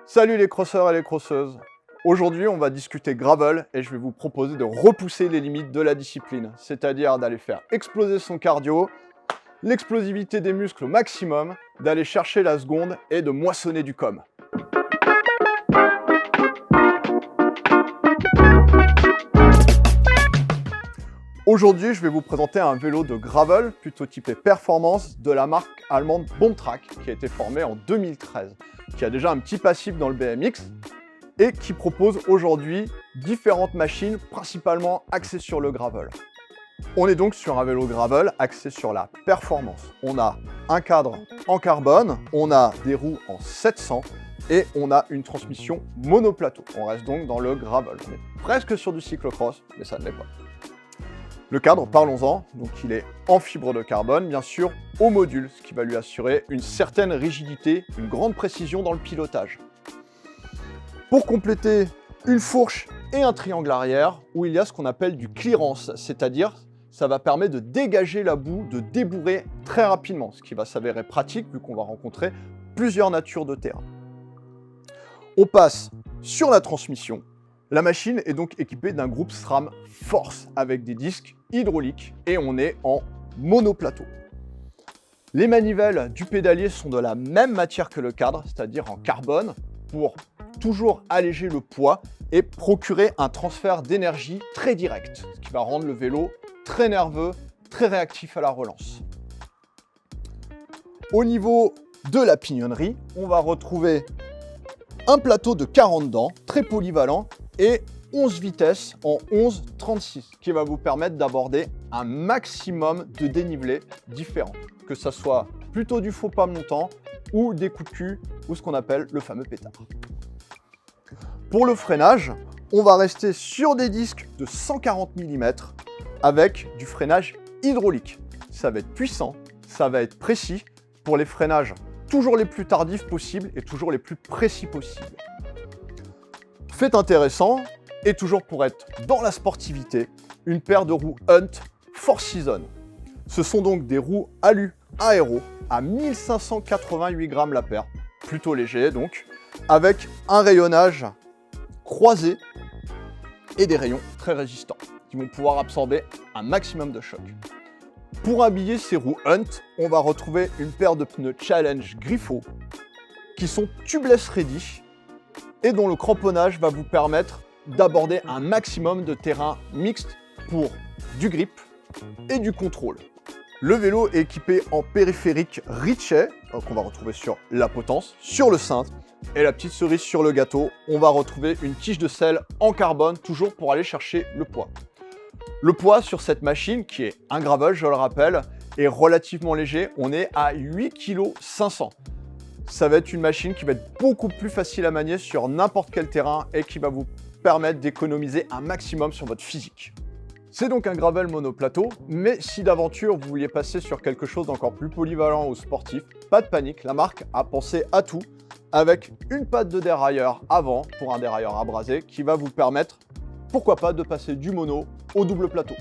Salut les crosseurs et les crosseuses. Aujourd'hui, on va discuter gravel et je vais vous proposer de repousser les limites de la discipline, c'est-à-dire d'aller faire exploser son cardio, l'explosivité des muscles au maximum, d'aller chercher la seconde et de moissonner du com. Aujourd'hui, je vais vous présenter un vélo de gravel, plutôt typé performance, de la marque allemande Bombtrack, qui a été formée en 2013, qui a déjà un petit passif dans le BMX, et qui propose aujourd'hui différentes machines, principalement axées sur le gravel. On est donc sur un vélo gravel axé sur la performance. On a un cadre en carbone, on a des roues en 700 et on a une transmission monoplateau. On reste donc dans le gravel. On est presque sur du cyclocross, mais ça ne l'est pas. Le cadre, parlons-en, donc il est en fibre de carbone, bien sûr, au module, ce qui va lui assurer une certaine rigidité, une grande précision dans le pilotage. Pour compléter, une fourche et un triangle arrière, où il y a ce qu'on appelle du clearance, c'est-à-dire ça va permettre de dégager la boue, de débourrer très rapidement, ce qui va s'avérer pratique vu qu'on va rencontrer plusieurs natures de terrain. On passe sur la transmission. La machine est donc équipée d'un groupe SRAM Force avec des disques hydrauliques et on est en monoplateau. Les manivelles du pédalier sont de la même matière que le cadre, c'est-à-dire en carbone, pour toujours alléger le poids et procurer un transfert d'énergie très direct, ce qui va rendre le vélo très nerveux, très réactif à la relance. Au niveau de la pignonnerie, on va retrouver un plateau de 40 dents, très polyvalent, et 11 vitesses en 11-36, qui va vous permettre d'aborder un maximum de dénivelés différents, que ce soit plutôt du faux pas montant ou des coups de cul ou ce qu'on appelle le fameux pétard. Pour le freinage, on va rester sur des disques de 140 mm avec du freinage hydraulique. Ça va être puissant, ça va être précis pour les freinages toujours les plus tardifs possibles et toujours les plus précis possibles. Fait intéressant, et toujours pour être dans la sportivité, une paire de roues Hunt 4 Seasons. Ce sont donc des roues alu aéro à 1588 grammes la paire, plutôt léger donc, avec un rayonnage croisé et des rayons très résistants, qui vont pouvoir absorber un maximum de choc. Pour habiller ces roues Hunt, on va retrouver une paire de pneus Challenge Griffo, qui sont tubeless ready, et dont le cramponnage va vous permettre d'aborder un maximum de terrain mixte pour du grip et du contrôle. Le vélo est équipé en périphérique Ritchey, qu'on va retrouver sur la potence, sur le cintre, et la petite cerise sur le gâteau, on va retrouver une tige de selle en carbone, toujours pour aller chercher le poids. Le poids sur cette machine, qui est un gravel, je le rappelle, est relativement léger, on est à 8,5 kg. Ça va être une machine qui va être beaucoup plus facile à manier sur n'importe quel terrain et qui va vous permettre d'économiser un maximum sur votre physique. C'est donc un gravel monoplateau, mais si d'aventure vous vouliez passer sur quelque chose d'encore plus polyvalent ou sportif, pas de panique, la marque a pensé à tout avec une patte de dérailleur avant pour un dérailleur abrasé qui va vous permettre, pourquoi pas, de passer du mono au double plateau.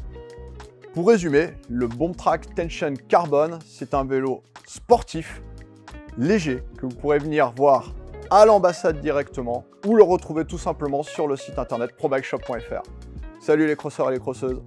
Pour résumer, le Bombtrack Tension Carbone, c'est un vélo sportif, léger, que vous pourrez venir voir à l'ambassade directement ou le retrouver tout simplement sur le site internet probikeshop.fr. Salut les crosseurs et les crosseuses.